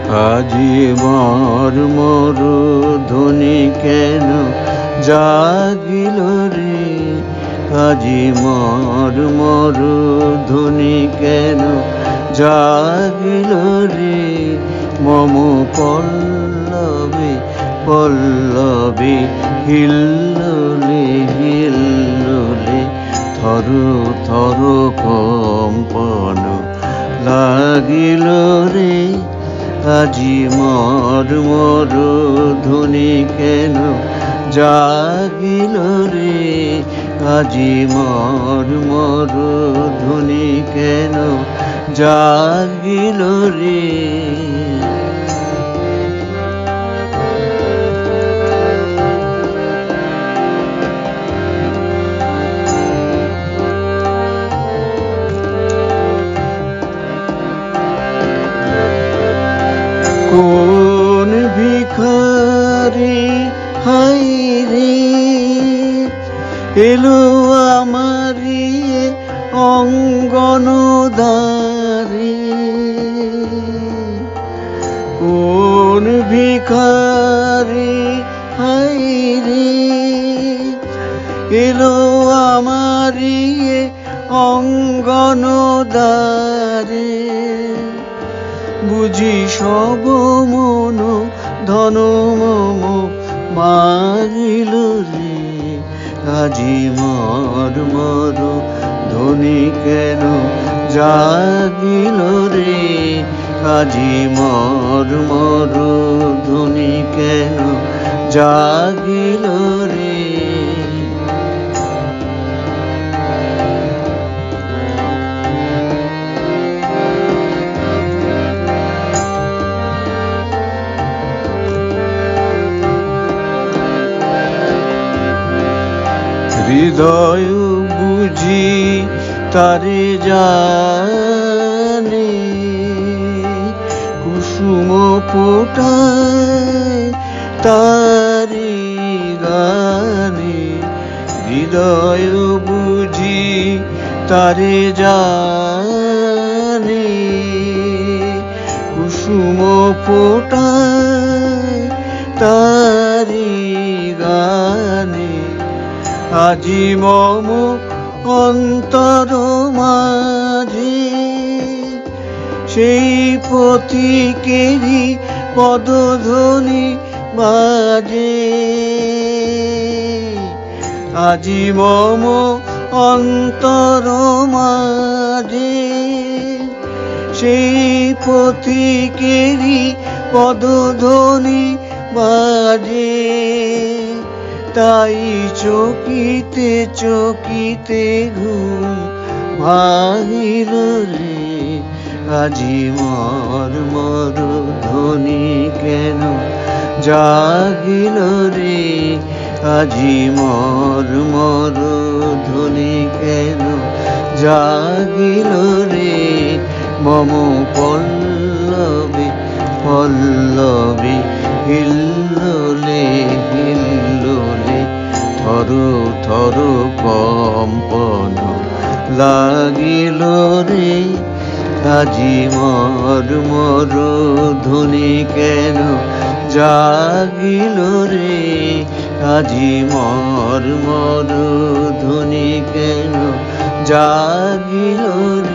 আজি মর মর ধ্বনি কেন জাগিল রে, আজি মর মর ধ্বনি কেন জাগিল রে, মম পল্লবে পল্লবে হিল্লোলে হিল্লোলে থর থর কম্পন লাগিল রে, আজি মর মর ধ্বনি কেন জাগিল রে, আজি মর মর ধ্বনি কেন জাগিল রে। কোন ভিখারি হাই রে এলো আমারি অঙ্গন দ্বারে, কোন ভিখারি হাই রে এলো আমারি অঙ্গন দ্বারে, বুঝি সব মন ধন মম মারিল রে, আজি মর মর ধ্বনি কেন জাগিল রে, আজি মর মর ধ্বনি কেন জাগিল রে। হৃদয় বুঝি তারে জানে, কুসুম ফোটায় তারি গানে, হৃদয় বুঝি তারে জানে, কুসুম ফোটায় তারি গানে, আজি মম অন্তর মাঝে সেই পথিকেরই পদধ্বনি বাজে, আজি মম অন্তর মাঝে সেই পথিকেরই পদধ্বনি বাজে, তাই চকিতে চকিতে ঘুম ভাঙিল রে, আজি মর মর ধ্বনি কেন জাগিল রে, আজি মর মর ধ্বনি কেন জাগিল রে, মম পল্লবে পল্লবে হিল্লোলে হিল্লোলে থর থর কম্পন লাগিল রে, আজি মর মর ধ্বনি কেন জাগিল রে, আজি মর মর ধ্বনি কেন জাগিল রে।